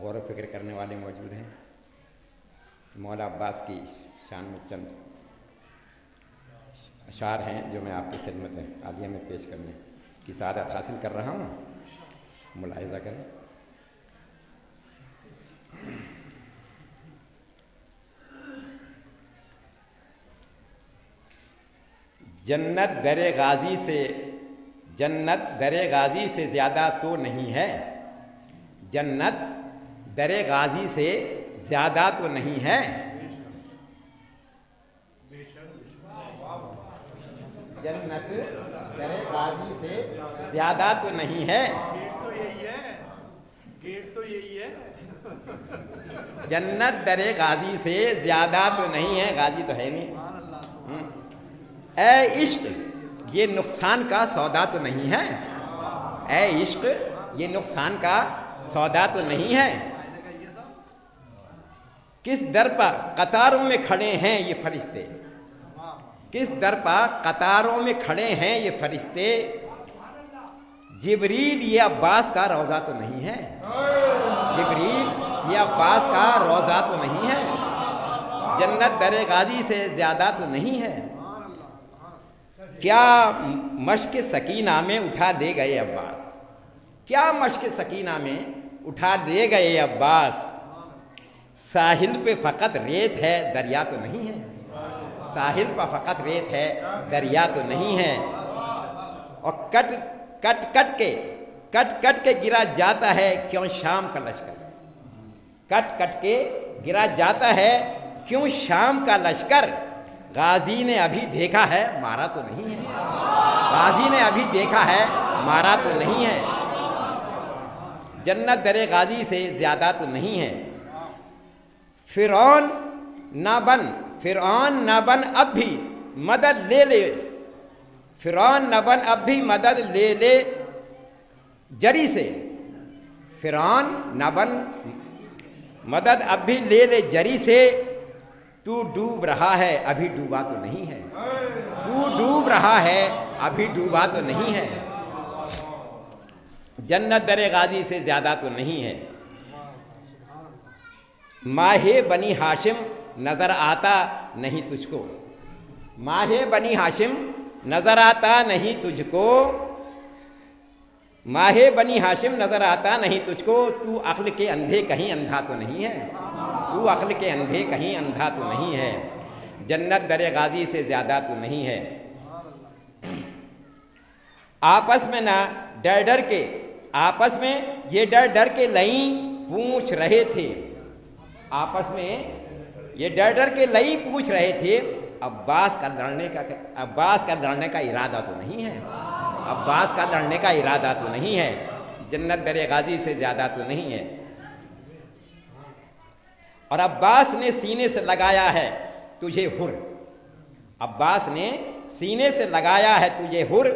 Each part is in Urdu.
غور و فکر کرنے والے موجود ہیں. مولا عباس کی شان میں چند اشعار ہیں جو میں آپ کی خدمت عالیہ میں پیش کرنے کی سعادت حاصل کر رہا ہوں. ملاحظہ کریں. جنت در غازی سے زیادہ تو نہیں ہے. جنت در غازی سے زیادہ تو نہیں ہے. جنت در غازی سے زیادہ تو نہیں ہے. جنت در غازی سے زیادہ تو نہیں ہے. غازی تو ہے نہیں. اے عشق یہ نقصان کا سودا تو نہیں ہے. اے عشق یہ نقصان کا سودا تو نہیں ہے. کس در پر قطاروں میں کھڑے ہیں یہ فرشتے. کس در پر قطاروں میں کھڑے ہیں یہ فرشتے. جبریل یہ عباس کا روضہ تو نہیں ہے. جبریل یہ عباس کا روضہ تو نہیں ہے. جنت در غازی سے زیادہ تو نہیں ہے. کیا مشق سکینہ میں اٹھا دے گئے عباس. کیا مشق سکینہ میں اٹھا دے گئے عباس. ساحل پہ فقط ریت ہے دریا تو نہیں ہے. ساحل پہ فقط ریت ہے دریا تو نہیں ہے. اور کٹ کٹ کے گرا جاتا ہے کیوں شام کا لشکر. کٹ کٹ کے گرا جاتا ہے کیوں شام کا لشکر. غازی نے ابھی دیکھا ہے مارا تو نہیں ہے. غازی نے ابھی دیکھا ہے مارا تو نہیں ہے. جنت در غازی سے زیادہ تو نہیں ہے. فرعون نہ بن اب بھی مدد لے لے. فرعون نہ بن اب بھی مدد لے لے جری سے. فرعون نہ بن مدد اب بھی لے لے جری سے. تو ڈوب رہا ہے ابھی ڈوبا تو نہیں ہے. تو ڈوب رہا ہے ابھی ڈوبا تو نہیں ہے. جنت در غازی سے زیادہ تو نہیں ہے. ماہ بنی ہاشم نظر آتا نہیں تجھ کو. ماہ بنی ہاشم نظر آتا نہیں تجھ کو. ماہ بنی ہاشم نظر آتا نہیں تجھ کو. تو عقل کے اندھے کہیں اندھا تو نہیں ہے. تو عقل کے اندھے کہیں اندھا تو نہیں ہے. جنت در غازی سے زیادہ تو نہیں ہے. آپس میں نہ آپس میں یہ ڈر کے لئیں پوچھ رہے تھے. آپس میں یہ ڈر کے لئیں پوچھ رہے تھے. عباس کا لڑنے کا ارادہ تو نہیں ہے. عباس کا لڑنے کا ارادہ تو نہیں ہے. جنت در غازی سے زیادہ تو نہیں ہے. اور عباس نے سینے سے لگایا ہے تجھے حر. عباس نے سینے سے لگایا ہے تجھے حر.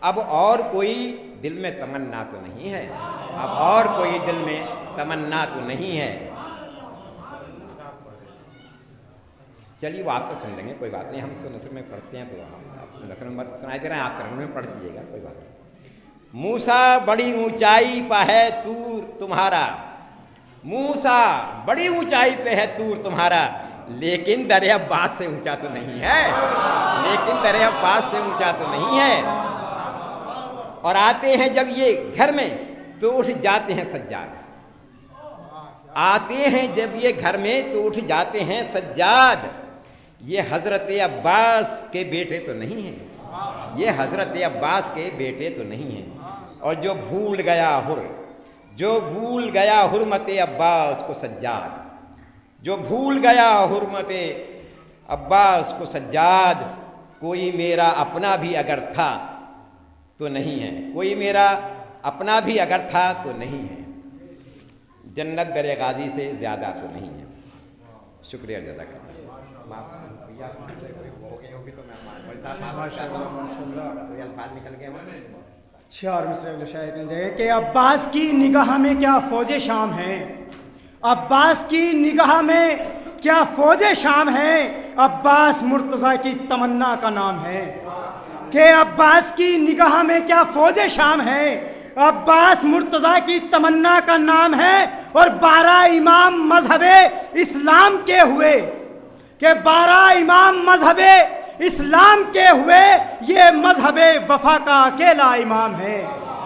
اب اور کوئی دل میں تمنا تو نہیں ہے. اب اور کوئی دل میں تمنا تو نہیں ہے. چلیے وہ آپ کو سن لیں گے, کوئی بات نہیں. ہم تو نثر میں پڑھتے ہیں تو آپ نثر میں سنائی دے رہے ہیں, آپ ترنم میں پڑھ دیجیے گا, کوئی بات نہیں. موسیٰ بڑی اونچائی پہ ہے طور تمہارا. موسیٰ بڑی اونچائی پہ ہے طور تمہارا. لیکن در عباس سے اونچا تو نہیں ہے. لیکن در عباس سے اونچا تو نہیں ہے. اور آتے ہیں جب یہ گھر میں تو اٹھ جاتے ہیں سجاد. آتے ہیں جب یہ گھر میں تو اٹھ جاتے ہیں سجاد. یہ حضرت عباس کے بیٹے تو نہیں ہیں. یہ حضرت عباس کے بیٹے تو نہیں ہیں. اور جو بھول گیا حرمت عباس کو سجاد. جو بھول گیا حرمت عباس کو سجاد. کوئی میرا اپنا بھی اگر تھا تو نہیں ہے. کوئی میرا اپنا بھی اگر تھا تو نہیں ہے. جنت در غازی سے زیادہ تو نہیں ہے. شکریہ جزاک اللہ. الفاظ نکل گئے. اچھا, اور مصرع شاعر نے دیکھا کہ عباس کی نگاہ میں کیا فوج شام ہے. عباس کی نگاہ میں کیا فوج شام ہے. عباس مرتضیٰ کی تمنا کا نام ہے. کہ عباس کی نگاہ میں کیا فوج شام ہے. عباس مرتضیٰ کی تمنا کا نام ہے اور 12 امام مذہب اسلام کے ہوئے کہ 12 امام مذہب اسلام کے ہوئے یہ مذہب وفا کا اکیلا امام ہے،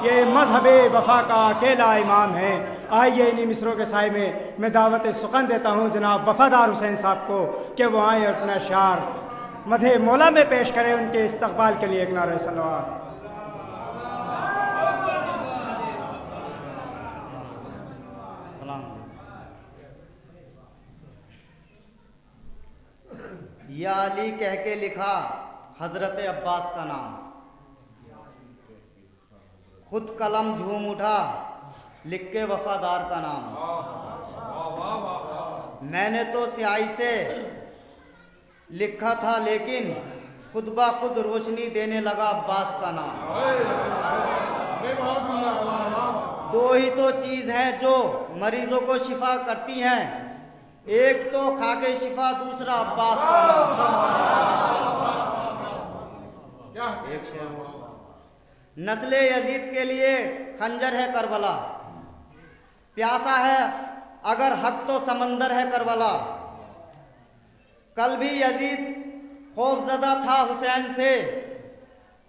یہ مذہب وفا کا اکیلا امام ہے۔ آئیے انہی مصروں کے سائے میں دعوت سخن دیتا ہوں جناب وفادار حسین صاحب کو کہ وہ آئیں اور اپنا اشعار مدح مولا میں پیش کریں۔ ان کے استقبال کے لیے ایک نعرہ صلوات۔ یا علی کہہ کے لکھا حضرت عباس کا نام، خود قلم جھوم اٹھا لکھ کے وفادار کا نام۔ میں نے تو سیاہی سے لکھا تھا لیکن خود بخود روشنی دینے لگا عباس کا نام۔ دو ہی تو چیز ہیں جو مریضوں کو شفا کرتی ہیں، ایک تو خاکے شفا، دوسرا عباس کا نام۔ ایک شعر نسل یزید کے لیے خنجر ہے کربلا، پیاسا ہے اگر حق تو سمندر ہے کربلا۔ کل بھی یزید خوف زدہ تھا حسین سے،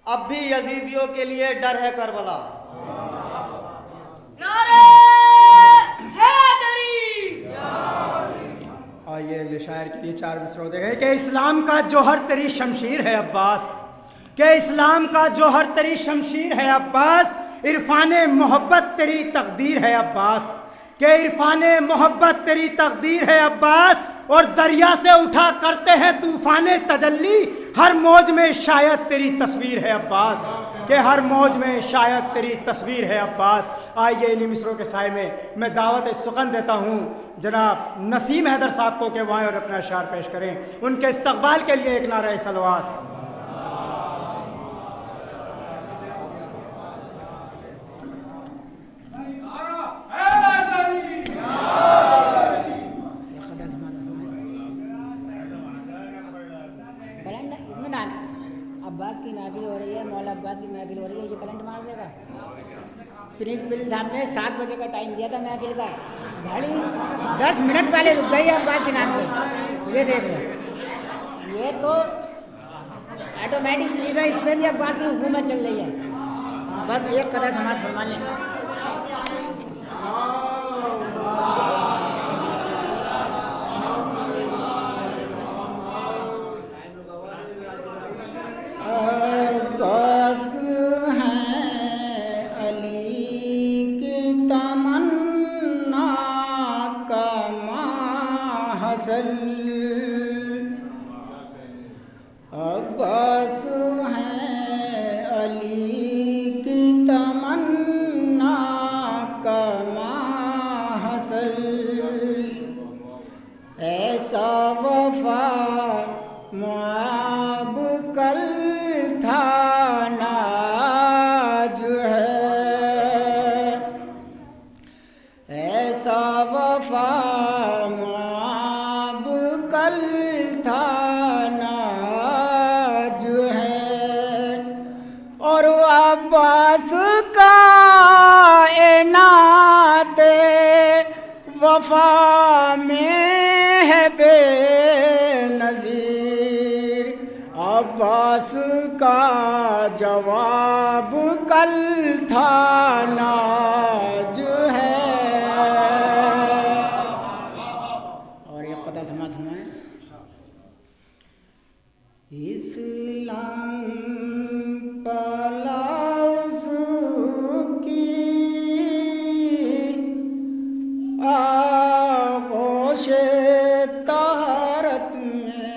اب بھی یزیدیوں کے لیے ڈر ہے کربلا۔ نعرہ حیدری! آئیے اگلے شاعر کے لیے 4 مصرع دیکھیں کہ اسلام کا جوہر تیری شمشیر ہے عباس، کہ اسلام کا جوہر تیری شمشیر ہے عباس، عرفان محبت تیری تقدیر ہے عباس، کہ عرفان محبت تیری تقدیر ہے عباس، اور دریا سے اٹھا کرتے ہیں طوفان تجلی، ہر موج میں شاید تیری تصویر ہے عباس، کہ ہر موج میں شاید تیری تصویر ہے عباس۔ آئیے انہی مصروں کے سائے میں دعوت سخن دیتا ہوں جناب نسیم حیدر صاحب کو کہ وہ آئیں اور اپنا اشعار پیش کریں۔ ان کے استقبال کے لیے ایک نعرہ صلوات۔ عباس کی محفل ہو رہی ہے، مولا عباس کی محفل ہو رہی ہے، یہ کرنٹ مار دے گا۔ پرنسپل صاحب نے 7 بجے کا ٹائم دیا تھا محفل کا، گاڑی 10 منٹ پہلے رک گئی ہے عباس کے نام سے۔ یہ دیکھ لو، یہ تو آٹومیٹک چیز ہے، اس پہ بھی عباس کی حکومت چل رہی ہے۔ بس ایک قدر سماعت فرما لیں۔ عباس ہیں علی کی تمنا کا محصل، عباس ہیں علی کی تمنا کا محصل، ایسا وفا معاب کل تھا ناج ہے، ایسا وفا معاب کل تھا ناج ہے، اور عباس کا عنایت وفا میں ہے بے نظیر، عباس کا جواب کل تھا ناج ہے۔ اور یہ پتہ سماعت فرمائیں۔ اسلام پلا اس کی آغوش طہارت میں،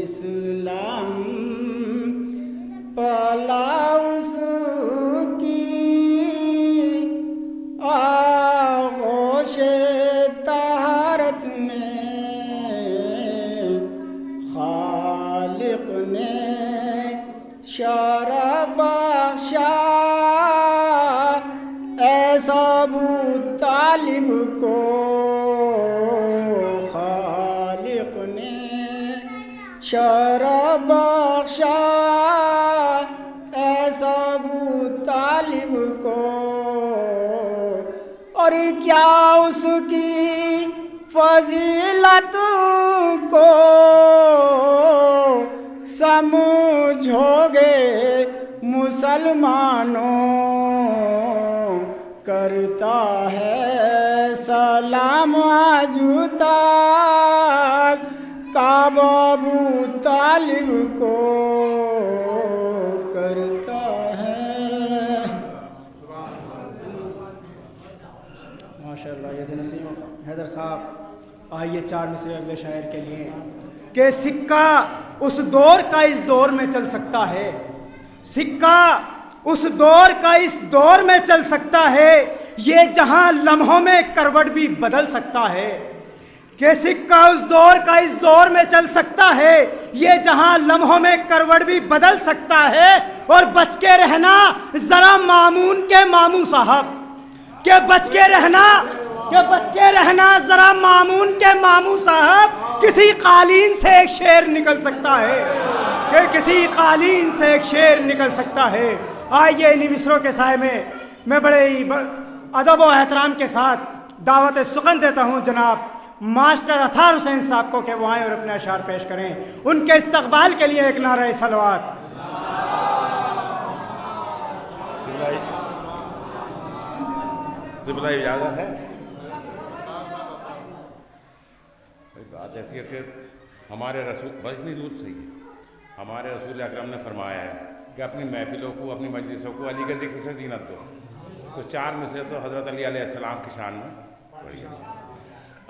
اسلام پلا اس کی آغوش طہارت میں، خالق نے شرع بخشا ایسا ابو طالب کو، خالق نے شرع بخشا ایسا ابو اور کیا اس کی فضیلت کو سمجھو گے مسلمانوں، کرتا ہے سلام آجو تک کعبہ ابو طالب کو کرتا ہے۔ ماشاءاللہ یہ نسیم حیدر صاحب، آئیے 4 مصرے اگلے شاعر کے لیے کہ سکہ اس دور کا اس دور میں چل سکتا ہے، سکہ اس دور کا اس دور میں چل سکتا ہے، یہ جہاں لمحوں میں کروٹ بھی بدل سکتا ہے، کہ سکہ اس دور کا اس دور میں چل سکتا ہے، یہ جہاں لمحوں میں کروٹ بھی بدل سکتا ہے۔ اور بچ کے رہنا ذرا مامون کے ماموں صاحب، کہ بچ کے رہنا ذرا مامون کے ماموں صاحب، کسی قالین سے ایک شعر نکل سکتا ہے، کہ کسی قالین سے ایک شعر نکل سکتا ہے۔ آئیے انہی مصروں کے سائے میں بڑے ہی ادب و احترام کے ساتھ دعوت سخن دیتا ہوں جناب ماسٹر اطہار حسین صاحب کو کہ وہ آئیں اور اپنے اشعار پیش کریں۔ ان کے استقبال کے لیے ایک نعرہ صلوات۔ اجازت ہے؟ بات ایسی ہے کہ ہمارے رسول بس نہیں دور سے ہمارے رسول اکرم نے فرمایا ہے کہ اپنی محفلوں کو، اپنی مجلسوں کو علی کے ذکر سے زینت دو۔ تو 4 مصرے تو حضرت علی علیہ السلام کی شان میں پڑھیے۔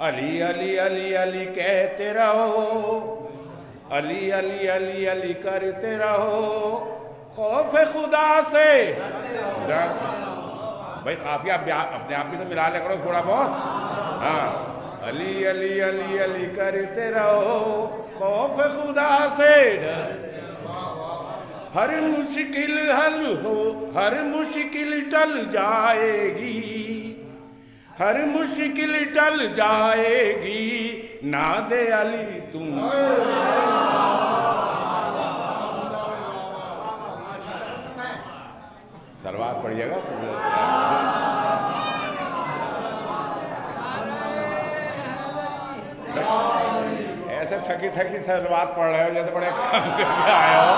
علی علی علی علی کہتے رہو، علی علی علی علی کرتے رہو، خوف خدا سے بھائی قافیہ اپنے آپ بھی تو ملا لے کرو تھوڑا بہت۔ ہاں، علی علی علی علی کرتے رہو، خوف خدا سے ہر مشکل حل ہو، ہر مشکل ٹل جائے گی، ہر مشکل ٹل جائے گی، ناد علی تم۔ سلوات پڑھیے گا۔ ایسے تھکی تھکی سلوات پڑھ رہے ہو جیسے بڑے کام کر کے آئے ہو۔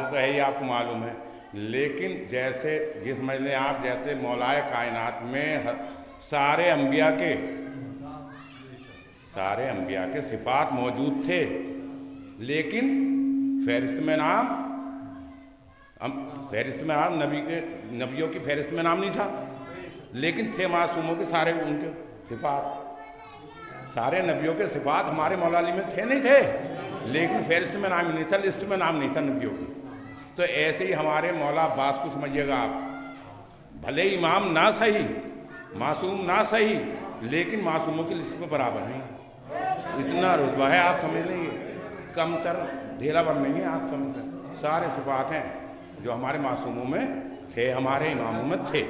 تو ہے ہی آپ کو معلوم ہے، لیکن جیسے یہ سمجھ لیں آپ جیسے مولائے کائنات میں سارے انبیاء کے صفات موجود تھے، لیکن فہرست میں نام نبیوں کی فہرست میں نام نہیں تھا، لیکن تھے معصوموں کے سارے ان کے صفات، سارے نبیوں کے صفات ہمارے مولا علی میں تھے نہیں تھے، لیکن فہرست میں نام نہیں تھا، لسٹ میں نام نہیں تھا نبیوں کی۔ تو ایسے ہی ہمارے مولا عباس کو سمجھیے گا آپ، بھلے امام نہ صحیح، معصوم نہ صحیح، لیکن معصوموں کی لسٹ میں برابر ہیں، اتنا رتبہ ہے، آپ سمجھ لیں کم تر ڈھیلا بر نہیں ہے، آپ سمجھ لیں سارے صفات ہیں جو ہمارے معصوموں میں تھے، ہمارے اماموں میں تھے۔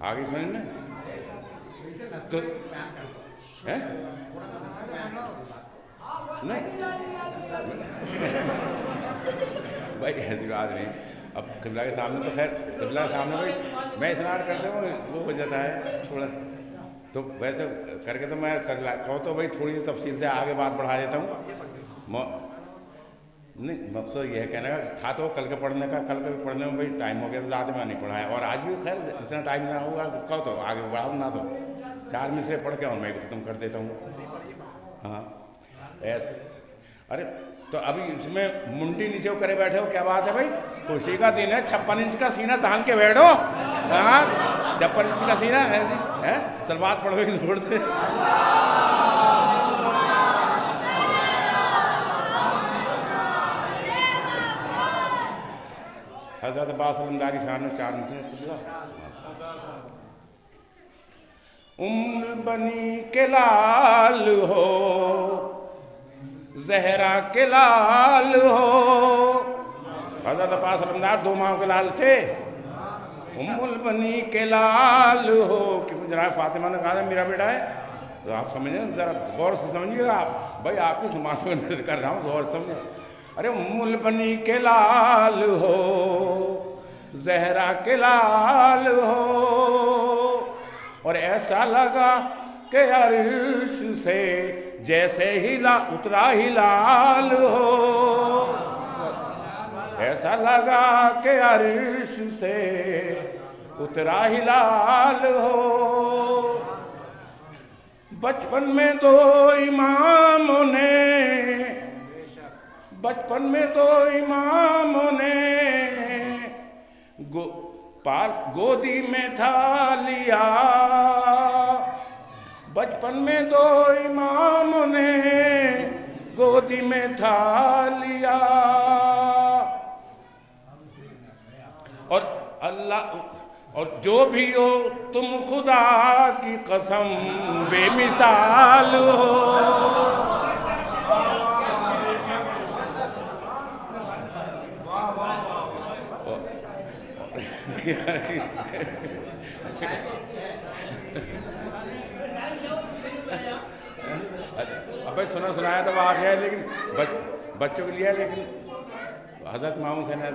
آگے سمجھ لیں تو نہیں بھائی ایسی بات نہیں، اب قبلہ کے سامنے تو خیر قبلہ کے سامنے بھائی میں اسرار کرتا ہوں وہ ہو جاتا ہے تھوڑا، تو ویسے کر کے تو میں کہوں تو بھائی تھوڑی سی تفصیل سے آگے بات بڑھا دیتا ہوں۔ نہیں مقصد یہ ہے کہنے کا تھا تو کل کے پڑھنے کا، کل کے پڑھنے میں بھائی ٹائم ہو گیا تو زیادہ میں نہیں پڑھایا، اور آج بھی خیر اتنا ٹائم نہ ہوگا کہو تو آگے بڑھاؤں نہ تو 4 مصرے پڑھ کے اور میں ختم کر دیتا ہوں۔ ہاں ایسے ارے تو ابھی اس میں منڈی نیچے کرے بیٹھے ہو، کیا بات ہے بھائی؟ خوشی کا دن ہے، 56 انچ کا سینہ تان کے بیٹھو، ہاں 56 انچ کا سینہ ایسی ہے، سلوات پڑھو گی زور سے۔ حضرت عباس علمداری شان میں 4 مصرے۔ بنی کے لال ہو، زہرا کے لال ہو، حضرت عباس علمدار 2 ماہوں کے لال تھے، ام البنی کے لال ہو، کیونکہ جناب فاطمہ نے کہا تھا میرا بیٹا ہے، تو آپ سمجھیں ذرا غور سے سمجھیے گا آپ، بھائی آپ کی سماعت میں نظر کر رہا ہوں، غور سے سمجھیں. ارے ام البنی کے لال ہو، زہرا کے لال ہو، اور ایسا لگا کہ عرش سے جیسے اترا ہلال ہو، ایسا لگا کہ عرش سے اترا ہلال ہو. بچپن میں دو اماموں نے گودی میں تھا لیا، بچپن میں دو اماموں نے گودی میں تھا لیا، اور اللہ اور جو بھی ہو تم خدا کی قسم بے مثال ہو. ابھی سنایا تو واقعہ ہے، لیکن بچوں کے لیے، لیکن حضرت امام حسین نے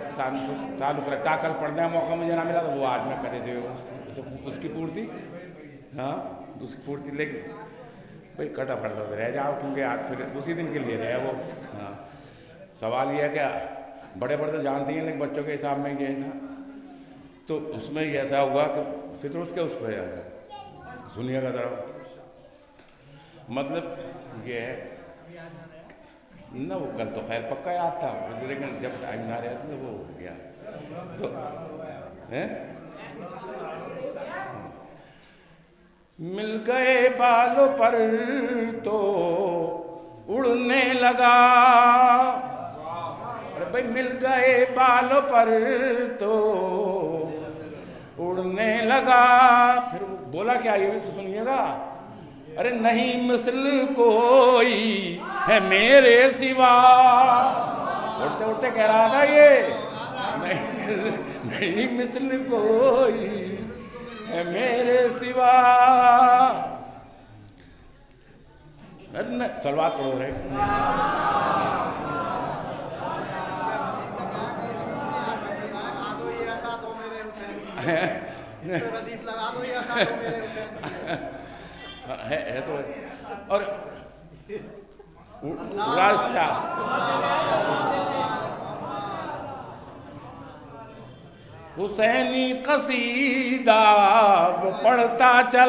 تعلق رکھتا، کل پڑھنے کا موقع مجھے نہ ملا تو وہ آج میں کرے دے اس کی پورتی، ہاں اس کی پورتی، لیکن بھائی کٹا پڑتا رہ جاؤ، کیونکہ آج پھر اسی دن کے لیے رہے وہ. ہاں سوال یہ ہے کہ بڑے بڑے تو جانتے ہیں، لیکن بچوں کے حساب میں یہ تھا، تو اس میں یہ ایسا ہوا کہ فطر اس کے اس پہ سنیے گا ذرا. مطلب یہ ہے نہ، وہ کل تو خیر پکا یاد تھا، لیکن جب ٹائم نہ رہا تو وہ ہو گیا. تو مل گئے بالوں پر تو اڑنے لگا، ارے بھائی مل گئے بالوں پر تو اڑنے لگا. پھر وہ بولا کیا، یہ بھی تو سنیے گا. ارے نہیں مثل کوئی ہے میرے سوا، اڑتے اڑتے کہہ رہا تھا یہ، نہیں مثل کوئی ہے میرے سوا. سلوات پڑھو رہے. ہے تو، اور حسینی قصیدہ پڑھتا چلا